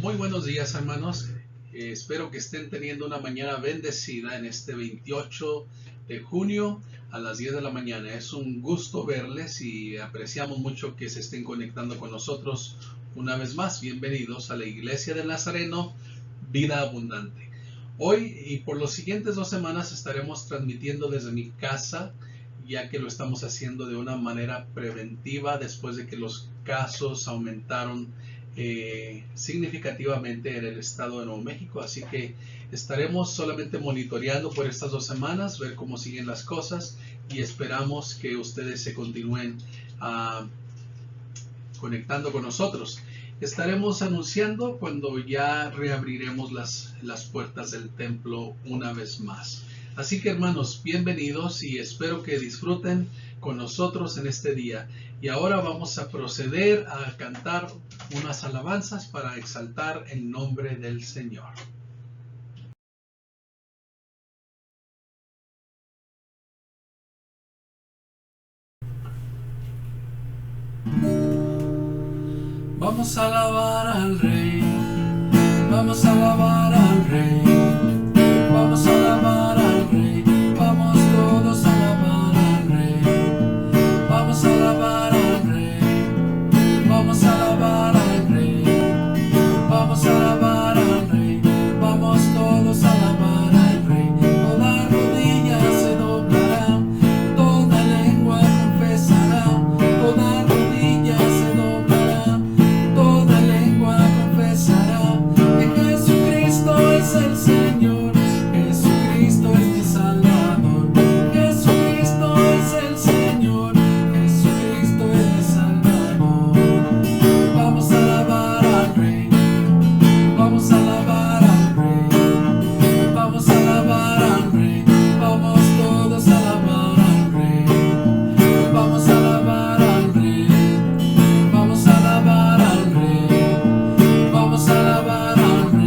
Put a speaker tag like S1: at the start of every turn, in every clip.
S1: Muy buenos días, hermanos. Espero que estén teniendo una mañana bendecida en este 28 de junio a las 10 de la mañana. Es un gusto verles y apreciamos mucho que se estén conectando con nosotros una vez más. Bienvenidos a la Iglesia del Nazareno, Vida Abundante. Hoy y por las siguientes 2 semanas estaremos transmitiendo desde mi casa, ya que lo estamos haciendo de una manera preventiva después de que los casos aumentaron significativamente en el estado de Nuevo México. Así que estaremos solamente monitoreando por estas 2 semanas, ver cómo siguen las cosas, y esperamos que ustedes se continúen conectando con nosotros. Estaremos anunciando cuando ya reabriremos las puertas del templo una vez más. Así que, hermanos, bienvenidos y espero que disfruten con nosotros en este día. Y ahora vamos a proceder a cantar unas alabanzas para exaltar el nombre del Señor. Vamos a alabar al Rey, vamos a alabar al Rey, vamos a alabar al Rey, vamos todos a alabar al Rey, vamos a alabar al Rey, vamos a alabar al Rey, vamos a alabar al Rey, vamos todos a alabar al Rey. Toda rodilla se doblará, toda lengua confesará, toda rodilla se doblará, toda lengua confesará que Jesucristo es el Señor, Jesucristo es mi Salvador, Jesucristo es el Señor, Jesucristo es mi Salvador. Vamos a alabar al Rey, vamos a alabar al Rey, vamos a alabar al Rey, vamos todos a alabar al Rey, vamos a alabar al Rey, vamos a alabar al Rey, vamos a alabar al Rey,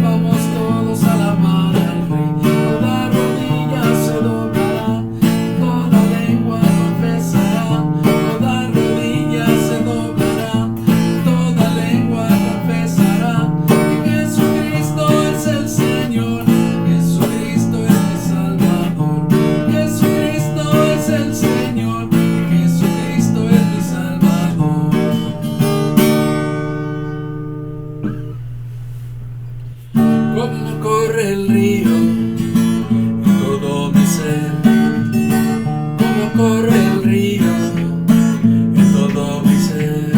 S1: vamos todos a alabar al Rey. Toda rodilla se doblará, toda lengua confesará, toda rodilla se doblará, toda lengua confesará que Jesucristo es el Señor, Jesucristo es mi Salvador, Jesucristo es el Señor, Jesucristo es mi Salvador. Como corre el río en todo mi ser, como corre el río en todo mi ser,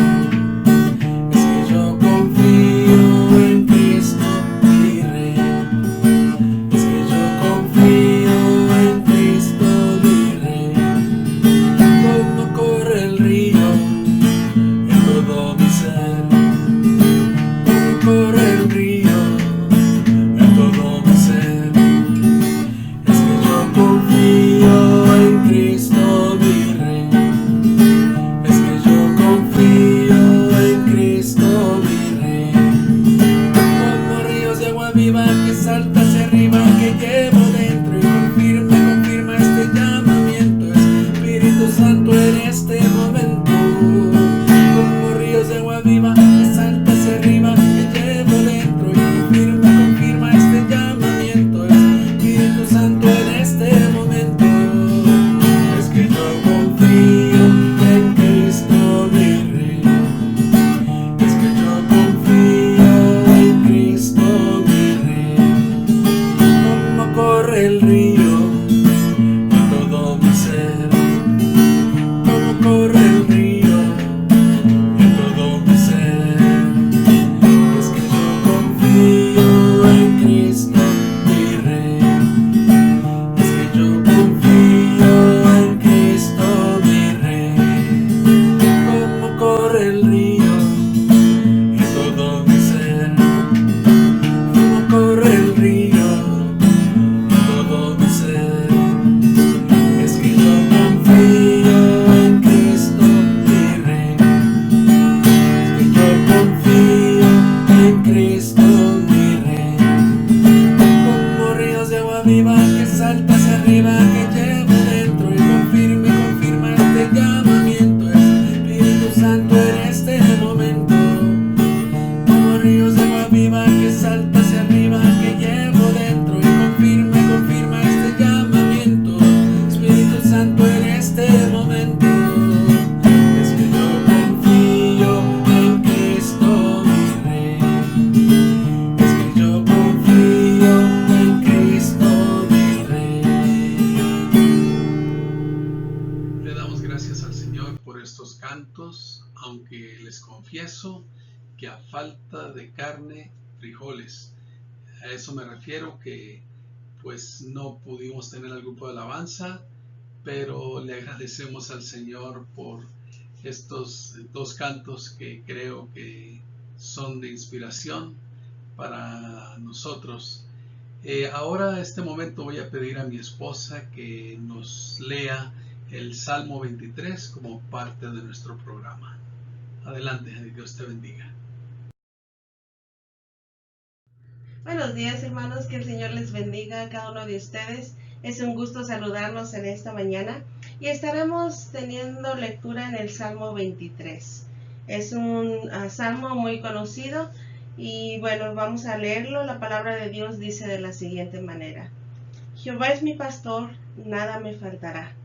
S1: es que yo confío en Cristo mi Rey, es que yo confío en Cristo mi Rey. Como corre el río en todo mi ser, como corre el río en todo mi ser, falta de carne, frijoles. A eso me refiero, que pues no pudimos tener el grupo de alabanza, pero le agradecemos al Señor por estos dos cantos que creo que son de inspiración para nosotros. Ahora, en este momento, voy a pedir a mi esposa que nos lea el Salmo 23 como parte de nuestro programa. Adelante, Dios te bendiga.
S2: Buenos días, hermanos, que el Señor les bendiga a cada uno de ustedes. Es un gusto saludarlos en esta mañana y estaremos teniendo lectura en el Salmo 23. Es un salmo muy conocido y bueno, vamos a leerlo. La palabra de Dios dice de la siguiente manera: Jehová es mi pastor, nada me faltará.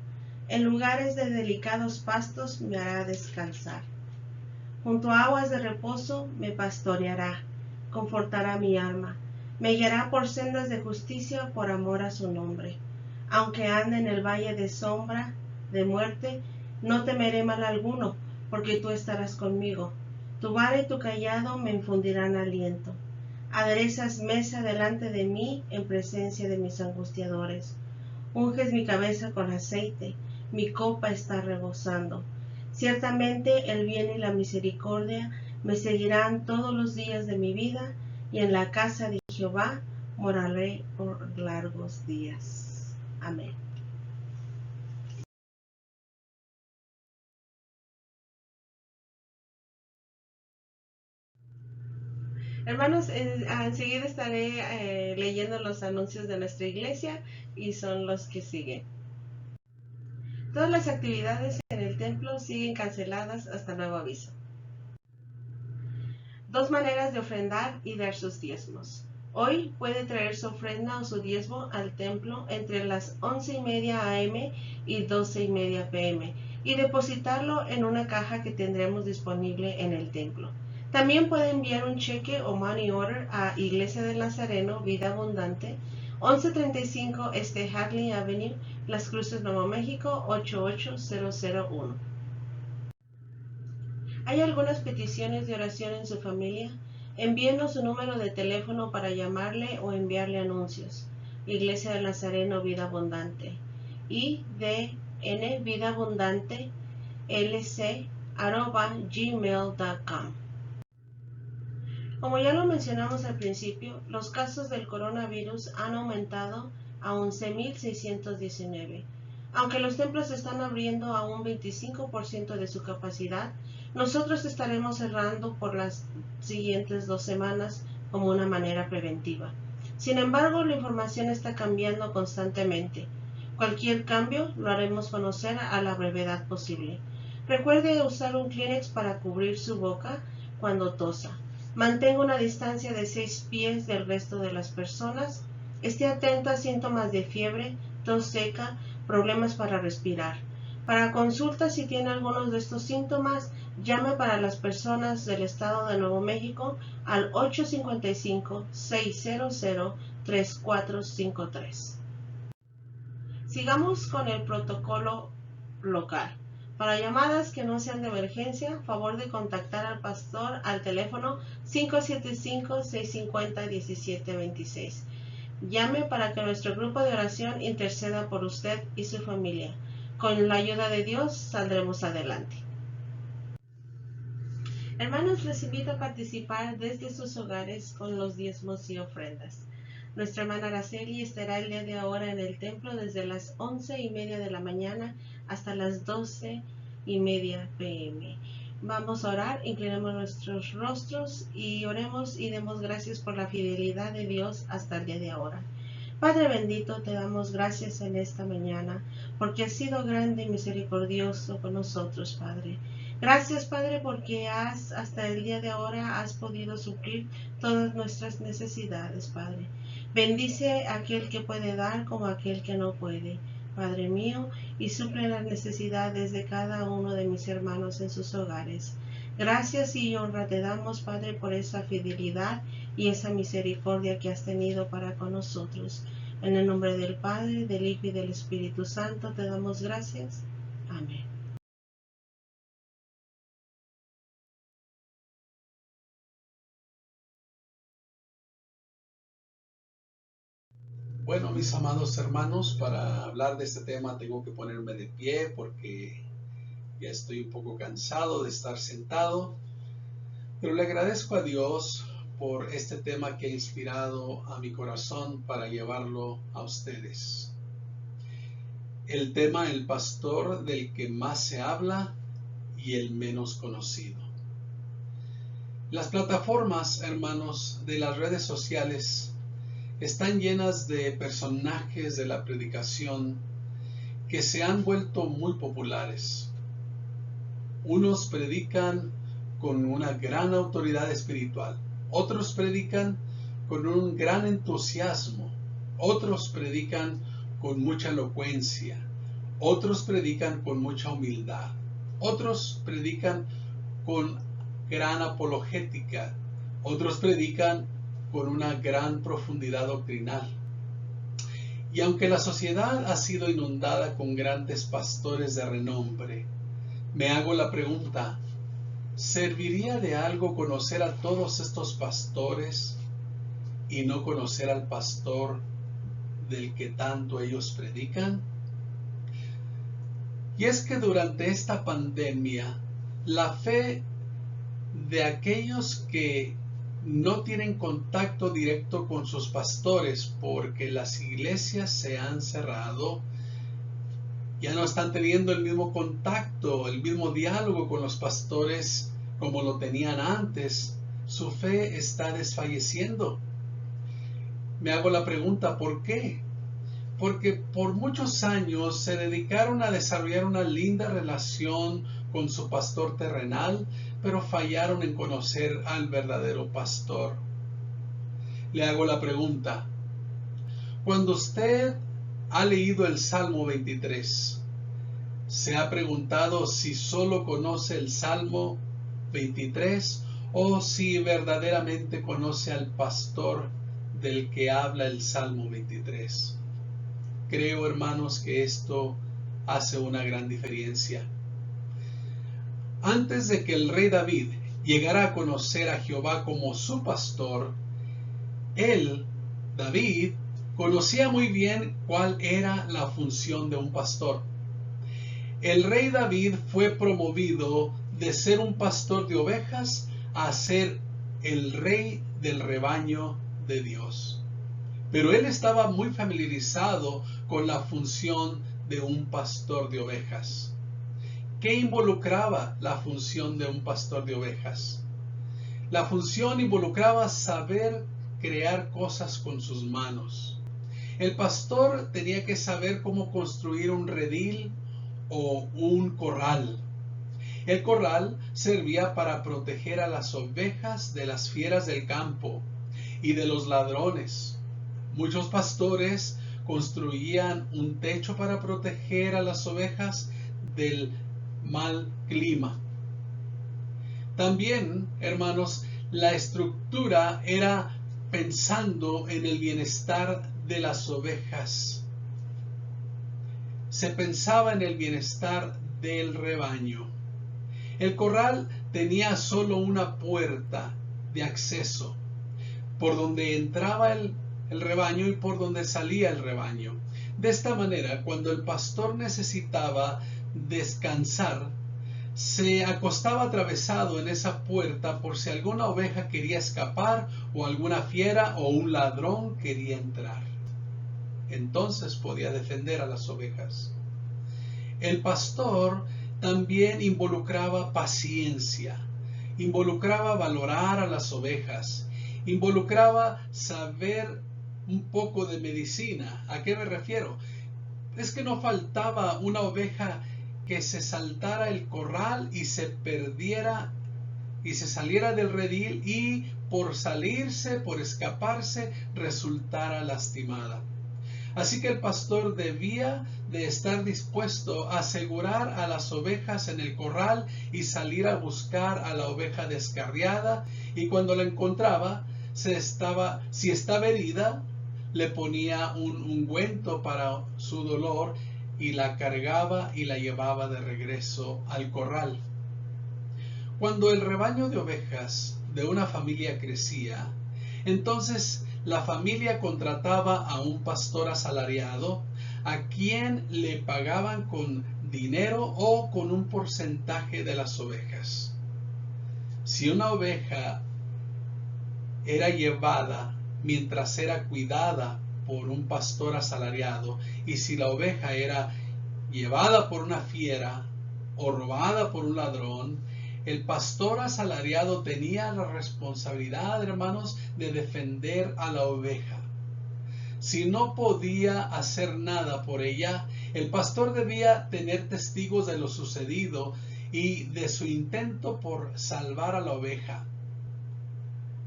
S2: En lugares de delicados pastos me hará descansar. Junto a aguas de reposo me pastoreará, confortará mi alma. Me guiará por sendas de justicia por amor a su nombre. Aunque ande en el valle de sombra de muerte, no temeré mal alguno, porque tú estarás conmigo. Tu vara y tu cayado me infundirán aliento. Aderezas mesa delante de mí en presencia de mis angustiadores. Unges mi cabeza con aceite, mi copa está rebosando. Ciertamente el bien y la misericordia me seguirán todos los días de mi vida, y en la casa de Jehová moraré por largos días. Amén. Hermanos, enseguida estaré leyendo los anuncios de nuestra iglesia y son los que siguen. Todas las actividades en el templo siguen canceladas hasta nuevo aviso. Dos maneras de ofrendar y dar sus diezmos. Hoy puede traer su ofrenda o su diezmo al templo entre las 11:30 a.m. y 12:30 p.m. y depositarlo en una caja que tendremos disponible en el templo. También puede enviar un cheque o money order a Iglesia del Nazareno Vida Abundante, 1135 Harley Avenue, Las Cruces, Nuevo México, 88001. ¿Hay algunas peticiones de oración en su familia? Envíenos su número de teléfono para llamarle o enviarle anuncios. Iglesia del Nazareno Vida Abundante. IDN Vida Abundante LC@gmail.com. Como ya lo mencionamos al principio, los casos del coronavirus han aumentado a 11.619. Aunque los templos están abriendo a un 25% de su capacidad, nosotros estaremos cerrando por las siguientes 2 semanas como una manera preventiva. Sin embargo, la información está cambiando constantemente. Cualquier cambio lo haremos conocer a la brevedad posible. Recuerde usar un Kleenex para cubrir su boca cuando tosa. Mantenga una distancia de 6 pies del resto de las personas. Esté atento a síntomas de fiebre, tos seca, problemas para respirar. Para consultas, si tiene algunos de estos síntomas, llame para las personas del estado de Nuevo México al 855-600-3453. Sigamos con el protocolo local. Para llamadas que no sean de emergencia, favor de contactar al pastor al teléfono 575-650-1726. Llame para que nuestro grupo de oración interceda por usted y su familia. Con la ayuda de Dios saldremos adelante. Hermanos, les invito a participar desde sus hogares con los diezmos y ofrendas. Nuestra hermana Araceli estará el día de ahora en el templo desde las 11:30 de la mañana hasta las 12:30 p.m. Vamos a orar, inclinemos nuestros rostros y oremos y demos gracias por la fidelidad de Dios hasta el día de ahora. Padre bendito, te damos gracias en esta mañana porque has sido grande y misericordioso con nosotros, Padre. Gracias, Padre, porque hasta el día de ahora has podido suplir todas nuestras necesidades, Padre. Bendice a aquel que puede dar como a aquel que no puede, Padre mío, y suple las necesidades de cada uno de mis hermanos en sus hogares. Gracias y honra te damos, Padre, por esa fidelidad y esa misericordia que has tenido para con nosotros. En el nombre del Padre, del Hijo y del Espíritu Santo te damos gracias. Amén.
S1: Bueno, mis amados hermanos, para hablar de este tema tengo que ponerme de pie porque ya estoy un poco cansado de estar sentado, pero le agradezco a Dios por este tema que ha inspirado a mi corazón para llevarlo a ustedes. El tema, el pastor del que más se habla y el menos conocido. Las plataformas, hermanos, de las redes sociales están llenas de personajes de la predicación que se han vuelto muy populares. Unos predican con una gran autoridad espiritual, otros predican con un gran entusiasmo, otros predican con mucha elocuencia, otros predican con mucha humildad, otros predican con gran apologética, otros predican con una gran profundidad doctrinal. Y aunque la sociedad ha sido inundada con grandes pastores de renombre, me hago la pregunta, ¿serviría de algo conocer a todos estos pastores y no conocer al pastor del que tanto ellos predican? Y es que durante esta pandemia, la fe de aquellos que no tienen contacto directo con sus pastores porque las iglesias se han cerrado, ya no están teniendo el mismo contacto, el mismo diálogo con los pastores como lo tenían antes, su fe está desfalleciendo. Me hago la pregunta, ¿por qué? Porque por muchos años se dedicaron a desarrollar una linda relación con su pastor terrenal, pero fallaron en conocer al verdadero pastor. Le hago la pregunta, cuando usted ha leído el Salmo 23, ¿se ha preguntado si solo conoce el Salmo 23 o si verdaderamente conoce al pastor del que habla el Salmo 23? Creo, hermanos, que esto hace una gran diferencia. Antes de que el rey David llegara a conocer a Jehová como su pastor, él, David, conocía muy bien cuál era la función de un pastor. El rey David fue promovido de ser un pastor de ovejas a ser el rey del rebaño de Dios. Pero él estaba muy familiarizado con la función de un pastor de ovejas. ¿Qué involucraba la función de un pastor de ovejas? La función involucraba saber crear cosas con sus manos. El pastor tenía que saber cómo construir un redil o un corral. El corral servía para proteger a las ovejas de las fieras del campo y de los ladrones. Muchos pastores construían un techo para proteger a las ovejas del mal clima. También, hermanos, la estructura era pensando en el bienestar de las ovejas. Se pensaba en el bienestar del rebaño. El corral tenía solo una puerta de acceso, por donde entraba el rebaño y por donde salía el rebaño. De esta manera, cuando el pastor necesitaba descansar, se acostaba atravesado en esa puerta por si alguna oveja quería escapar o alguna fiera o un ladrón quería entrar. Entonces podía defender a las ovejas. El pastor también involucraba paciencia, involucraba valorar a las ovejas, involucraba saber un poco de medicina. ¿A qué me refiero? Es que no faltaba una oveja que se saltara el corral y se perdiera y se saliera del redil y por salirse, por escaparse, resultara lastimada. Así que el pastor debía de estar dispuesto a asegurar a las ovejas en el corral y salir a buscar a la oveja descarriada, y cuando la encontraba, si estaba herida, le ponía un ungüento para su dolor y la cargaba y la llevaba de regreso al corral. Cuando el rebaño de ovejas de una familia crecía, entonces la familia contrataba a un pastor asalariado a quien le pagaban con dinero o con un porcentaje de las ovejas. Si una oveja era llevada mientras era cuidada por un pastor asalariado, y si la oveja era llevada por una fiera o robada por un ladrón, el pastor asalariado tenía la responsabilidad, hermanos, de defender a la oveja. Si no podía hacer nada por ella, el pastor debía tener testigos de lo sucedido y de su intento por salvar a la oveja.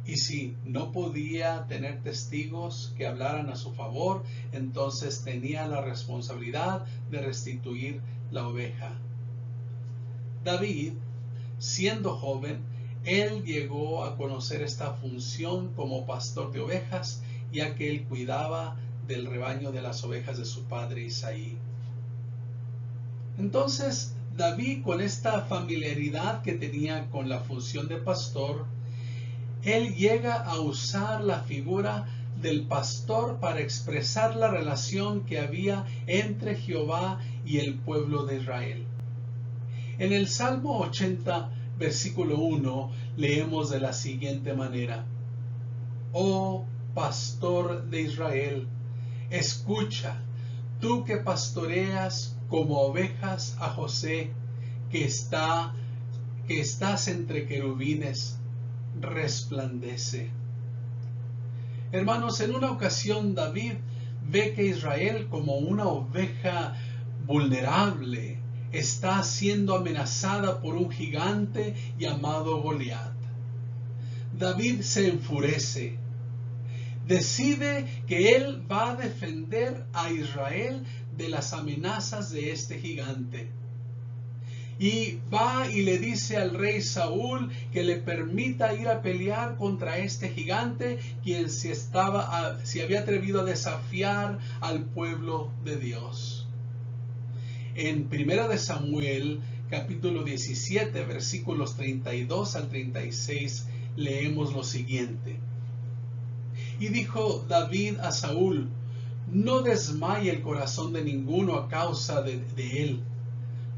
S1: Y si no podía tener testigos que hablaran a su favor, entonces tenía la responsabilidad de restituir la oveja. David, siendo joven, él llegó a conocer esta función como pastor de ovejas, ya que él cuidaba del rebaño de las ovejas de su padre Isaí. Entonces, David, con esta familiaridad que tenía con la función de pastor, él llega a usar la figura del pastor para expresar la relación que había entre Jehová y el pueblo de Israel. En el Salmo 80, versículo 1, leemos de la siguiente manera: Oh pastor de Israel, escucha, tú que pastoreas como ovejas a José, que estás entre querubines, resplandece. Hermanos, en una ocasión David ve que Israel, como una oveja vulnerable, está siendo amenazada por un gigante llamado Goliat. David se enfurece. Decide que él va a defender a Israel de las amenazas de este gigante. Y va y le dice al rey Saúl que le permita ir a pelear contra este gigante, quien se había atrevido a desafiar al pueblo de Dios. En 1 de Samuel, capítulo 17, versículos 32 al 36, leemos lo siguiente. Y dijo David a Saúl: no desmaye el corazón de ninguno a causa de él.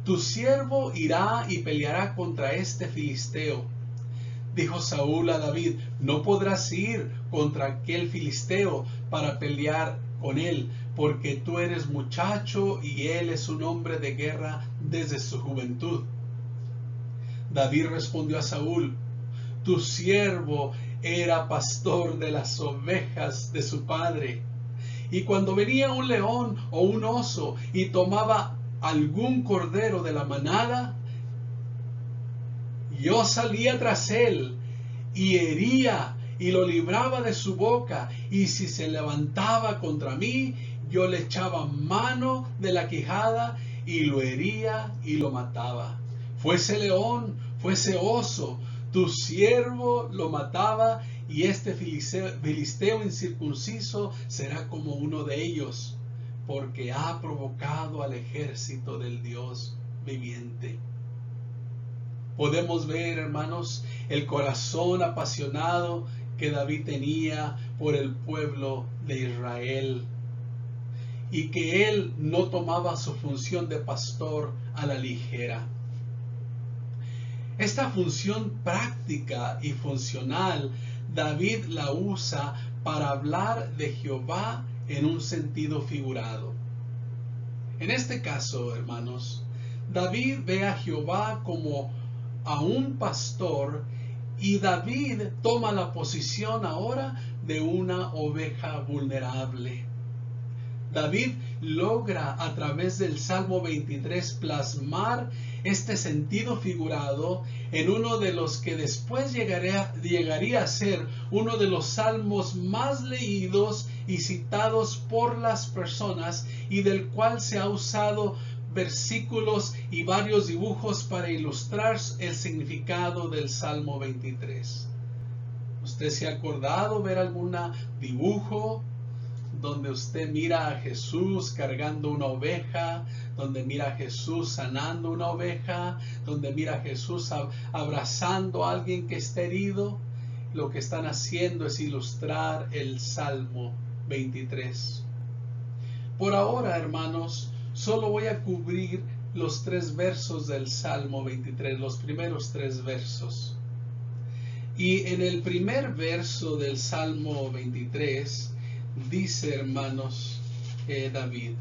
S1: Tu siervo irá y peleará contra este filisteo. Dijo Saúl a David: no podrás ir contra aquel filisteo para pelear con él, porque tú eres muchacho y él es un hombre de guerra desde su juventud. David respondió a Saúl: tu siervo era pastor de las ovejas de su padre, y cuando venía un león o un oso y tomaba algún cordero de la manada, yo salía tras él y hería y lo libraba de su boca, y si se levantaba contra mí, yo le echaba mano de la quijada y lo hería y lo mataba. Fuese león, fuese oso, tu siervo lo mataba, y este filisteo incircunciso será como uno de ellos, porque ha provocado al ejército del Dios viviente. Podemos ver, hermanos, el corazón apasionado que David tenía por el pueblo de Israel, y que él no tomaba su función de pastor a la ligera. Esta función práctica y funcional, David la usa para hablar de Jehová en un sentido figurado. En este caso, hermanos, David ve a Jehová como a un pastor, y David toma la posición ahora de una oveja vulnerable. David logra a través del Salmo 23 plasmar este sentido figurado en uno de los que después llegaría a ser uno de los salmos más leídos y citados por las personas, y del cual se ha usado versículos y varios dibujos para ilustrar el significado del Salmo 23. ¿Usted se ha acordado ver algún dibujo donde usted mira a Jesús cargando una oveja, donde mira a Jesús sanando una oveja, donde mira a Jesús abrazando a alguien que está herido? lo que están haciendo es ilustrar el Salmo 23. Por ahora, hermanos, solo voy a cubrir los 3 versos del Salmo 23, los primeros 3 versos. Y en el primer verso del Salmo 23 dice, hermanos, David: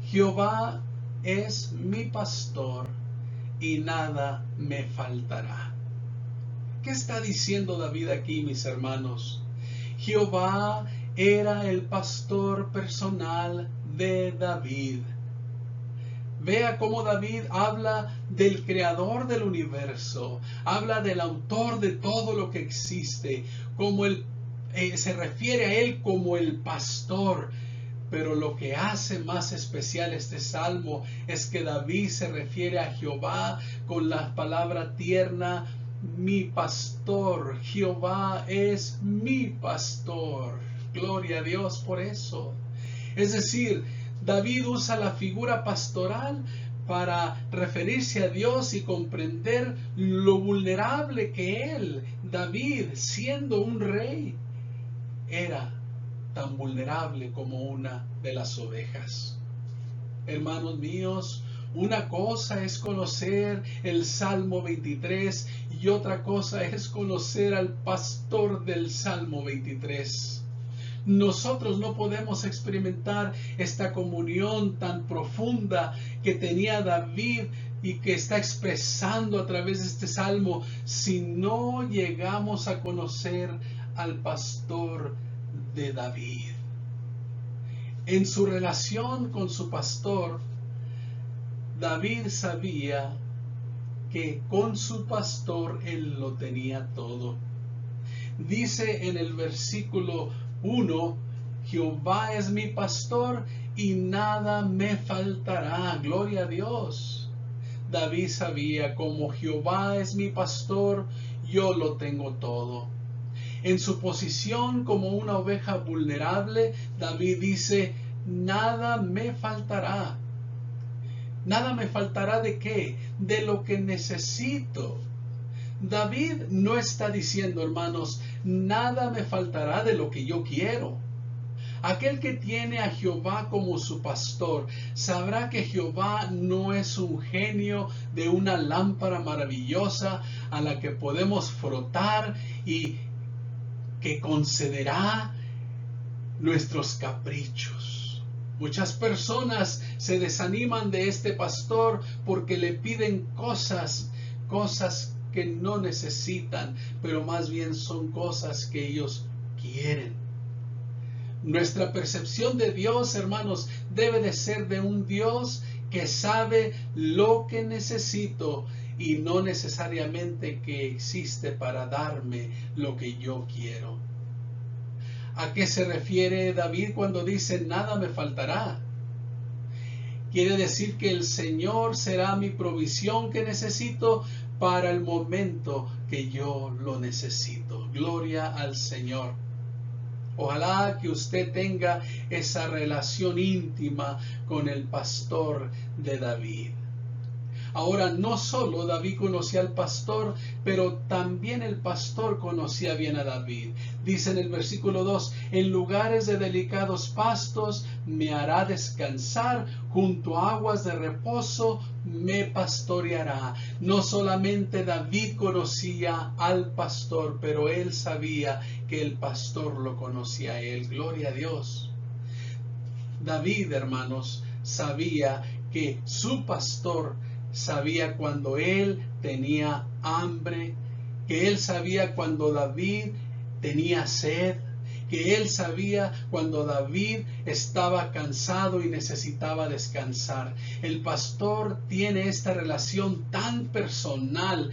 S1: Jehová es mi pastor y nada me faltará. ¿Qué está diciendo David aquí, mis hermanos? Jehová era el pastor personal de David. Vea cómo David habla del creador del universo, habla del autor de todo lo que existe, como se refiere a él como el pastor. Pero lo que hace más especial este salmo es que David se refiere a Jehová con la palabra tierna, mi pastor. Jehová es mi pastor. Gloria a Dios por eso. Es decir, David usa la figura pastoral para referirse a Dios y comprender lo vulnerable que él, David, siendo un rey, era tan vulnerable como una de las ovejas. Hermanos míos, una cosa es conocer el Salmo 23 y otra cosa es conocer al pastor del Salmo 23. Nosotros no podemos experimentar esta comunión tan profunda que tenía David y que está expresando a través de este salmo si no llegamos a conocer al pastor de David. En su relación con su pastor, David sabía que con su pastor él lo tenía todo. Dice en el versículo 1, Jehová es mi pastor y nada me faltará. Gloria a Dios. David sabía, como Jehová es mi pastor, yo lo tengo todo. En su posición como una oveja vulnerable, David dice, nada me faltará. ¿Nada me faltará de qué? De lo que necesito. David no está diciendo, hermanos, nada me faltará de lo que yo quiero. Aquel que tiene a Jehová como su pastor sabrá que Jehová no es un genio de una lámpara maravillosa a la que podemos frotar y que concederá nuestros caprichos. Muchas personas se desaniman de este pastor porque le piden cosas que no necesitan, pero más bien son cosas que ellos quieren. Nuestra percepción de Dios, hermanos, debe de ser de un Dios que sabe lo que necesito y no necesariamente que existe para darme lo que yo quiero. ¿A qué se refiere David cuando dice nada me faltará? Quiere decir que el Señor será mi provisión que necesito para el momento que yo lo necesito. Gloria al Señor. Ojalá que usted tenga esa relación íntima con el pastor de David. Ahora, no solo David conocía al pastor, pero también el pastor conocía bien a David. Dice en el versículo 2, en lugares de delicados pastos me hará descansar, junto a aguas de reposo me pastoreará. No solamente David conocía al pastor, pero él sabía que el pastor lo conocía a él. Gloria a Dios. David, hermanos, sabía que su pastor sabía cuando él tenía hambre, que él sabía cuando David tenía sed, que él sabía cuando David estaba cansado y necesitaba descansar. El pastor tiene esta relación tan personal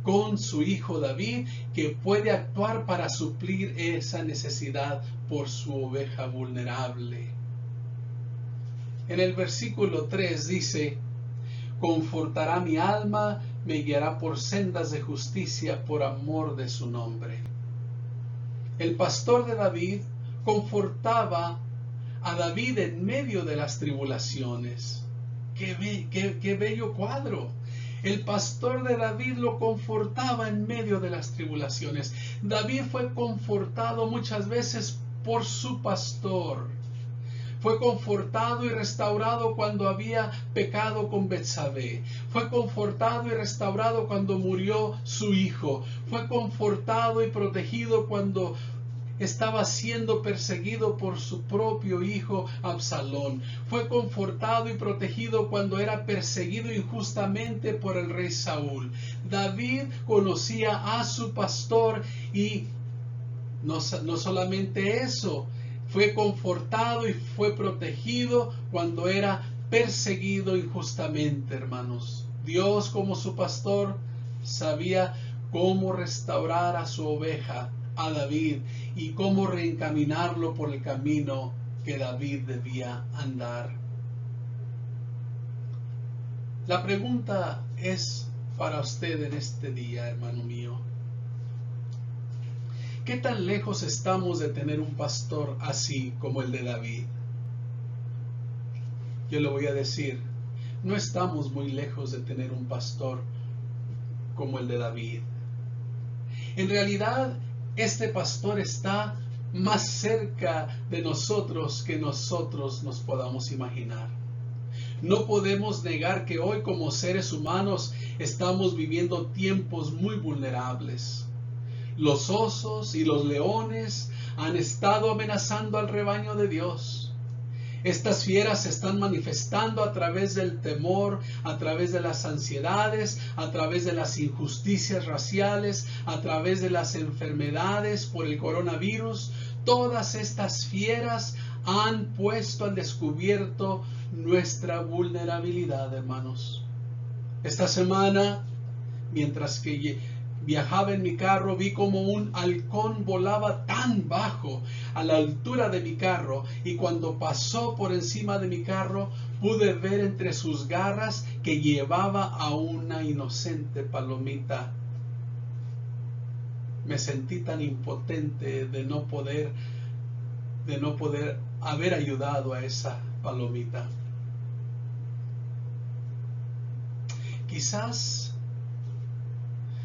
S1: con su hijo David que puede actuar para suplir esa necesidad por su oveja vulnerable. En el versículo 3 dice, confortará mi alma, me guiará por sendas de justicia por amor de su nombre. El pastor de David confortaba a David en medio de las tribulaciones. ¡Qué bello cuadro! El pastor de David lo confortaba en medio de las tribulaciones. David fue confortado muchas veces por su pastor. Fue confortado y restaurado cuando había pecado con Betsabé. Fue confortado y restaurado cuando murió su hijo. Fue confortado y protegido cuando estaba siendo perseguido por su propio hijo Absalón. Fue confortado y protegido cuando era perseguido injustamente por el rey Saúl. David conocía a su pastor y no solamente eso, fue confortado y fue protegido cuando era perseguido injustamente, hermanos. Dios, como su pastor, sabía cómo restaurar a su oveja, a David, y cómo reencaminarlo por el camino que David debía andar. La pregunta es para usted en este día, hermano mío. ¿Qué tan lejos estamos de tener un pastor así como el de David? Yo le voy a decir, no estamos muy lejos de tener un pastor como el de David. En realidad, este pastor está más cerca de nosotros que nosotros nos podamos imaginar. No podemos negar que hoy como seres humanos estamos viviendo tiempos muy vulnerables. Los osos y los leones han estado amenazando al rebaño de Dios. Estas fieras se están manifestando a través del temor, a través de las ansiedades, a través de las injusticias raciales, a través de las enfermedades por el coronavirus. Todas estas fieras han puesto al descubierto nuestra vulnerabilidad, hermanos. Esta semana, mientras que viajaba en mi carro, vi como un halcón volaba tan bajo a la altura de mi carro, y cuando pasó por encima de mi carro pude ver entre sus garras que llevaba a una inocente palomita. Me sentí tan impotente de no poder haber ayudado a esa palomita. Quizás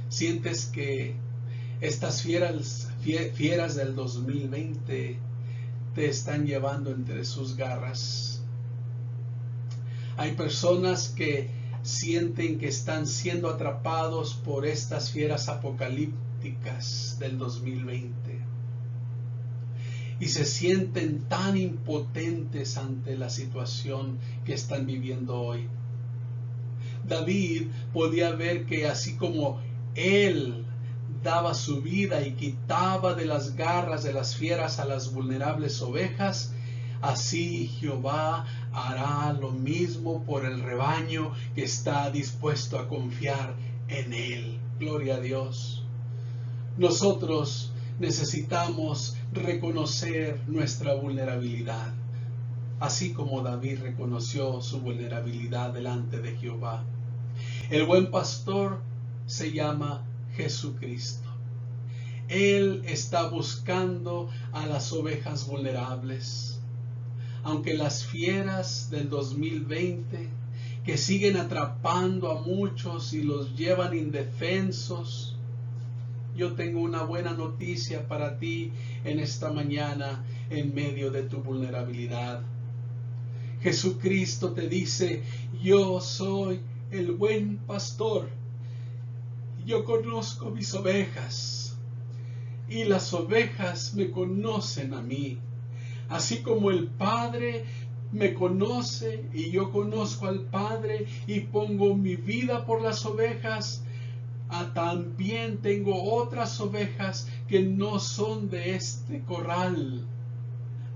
S1: sientes que estas fieras del 2020 te están llevando entre sus garras. Hay personas que sienten que están siendo atrapados por estas fieras apocalípticas del 2020 y se sienten tan impotentes ante la situación que están viviendo hoy. David podía ver que así como él daba su vida y quitaba de las garras de las fieras a las vulnerables ovejas, así Jehová hará lo mismo por el rebaño que está dispuesto a confiar en él. Gloria a Dios. Nosotros necesitamos reconocer nuestra vulnerabilidad, así como David reconoció su vulnerabilidad delante de Jehová. El buen pastor se llama Jesucristo. Él está buscando a las ovejas vulnerables. Aunque las fieras del 2020 que siguen atrapando a muchos y los llevan indefensos, yo tengo una buena noticia para ti en esta mañana en medio de tu vulnerabilidad. Jesucristo te dice: yo soy el buen pastor. Yo conozco mis ovejas y las ovejas me conocen a mí. Así como el Padre me conoce y yo conozco al Padre y pongo mi vida por las ovejas, también tengo otras ovejas que no son de este corral.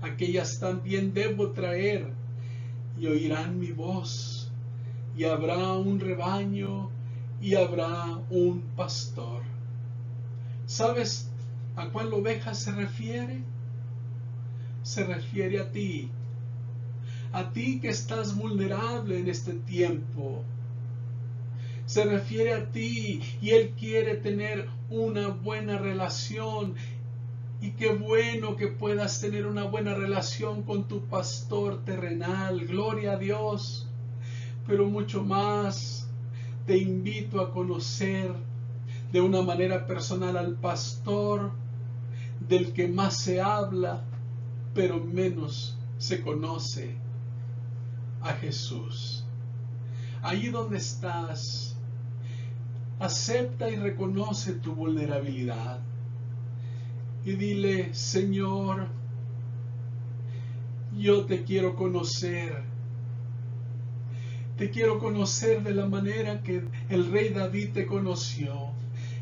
S1: Aquellas también debo traer y oirán mi voz, y habrá un rebaño y habrá un pastor. ¿Sabes a cuál oveja se refiere? Se refiere a ti que estás vulnerable en este tiempo. Se refiere a ti y Él quiere tener una buena relación. Y qué bueno que puedas tener una buena relación con tu pastor terrenal. Gloria a Dios. Pero mucho más, te invito a conocer de una manera personal al pastor del que más se habla, pero menos se conoce, a Jesús. Allí donde estás, acepta y reconoce tu vulnerabilidad y dile: Señor, yo te quiero conocer. Te quiero conocer de la manera que el rey David te conoció,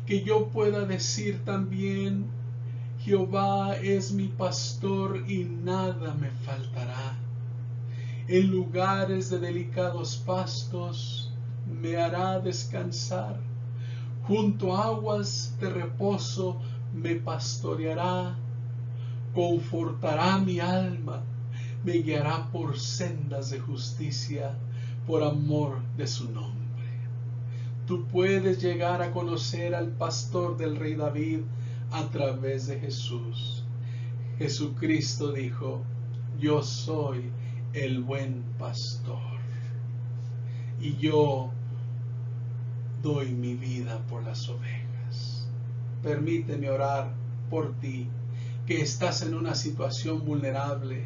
S1: que yo pueda decir también: Jehová es mi pastor y nada me faltará. En lugares de delicados pastos me hará descansar. Junto a aguas de reposo me pastoreará. Confortará mi alma. Me guiará por sendas de justicia, por amor de su nombre. Tú puedes llegar a conocer al pastor del rey David a través de Jesús. Jesucristo dijo: yo soy el buen pastor y yo doy mi vida por las ovejas. Permíteme orar por ti, que estás en una situación vulnerable.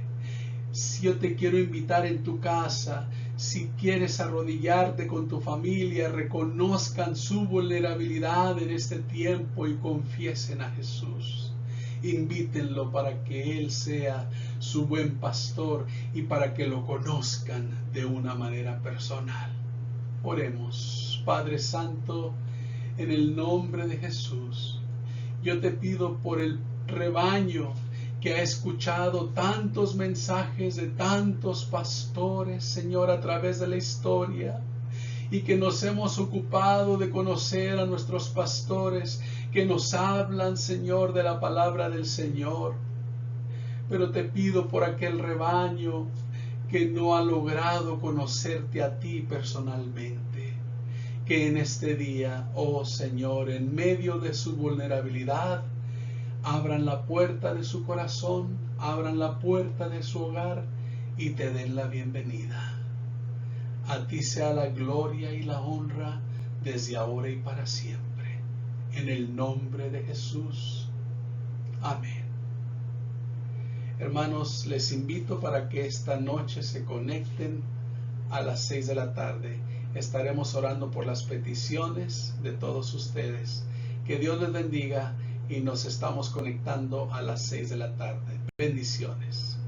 S1: Si yo te quiero invitar en tu casa, si quieres arrodillarte con tu familia, reconozcan su vulnerabilidad en este tiempo y confiesen a Jesús. Invítenlo para que Él sea su buen pastor y para que lo conozcan de una manera personal. Oremos. Padre Santo, en el nombre de Jesús, yo te pido por el rebaño que ha escuchado tantos mensajes de tantos pastores, Señor, a través de la historia, y que nos hemos ocupado de conocer a nuestros pastores que nos hablan, Señor, de la palabra del Señor. Pero te pido por aquel rebaño que no ha logrado conocerte a ti personalmente, que en este día, oh Señor, en medio de su vulnerabilidad, abran la puerta de su corazón, abran la puerta de su hogar y te den la bienvenida. A ti sea la gloria y la honra desde ahora y para siempre. En el nombre de Jesús. Amén. Hermanos, les invito para que esta noche se conecten a las 6 de la tarde. Estaremos orando por las peticiones de todos ustedes. Que Dios les bendiga y nos estamos conectando a las 6 de la tarde. Bendiciones.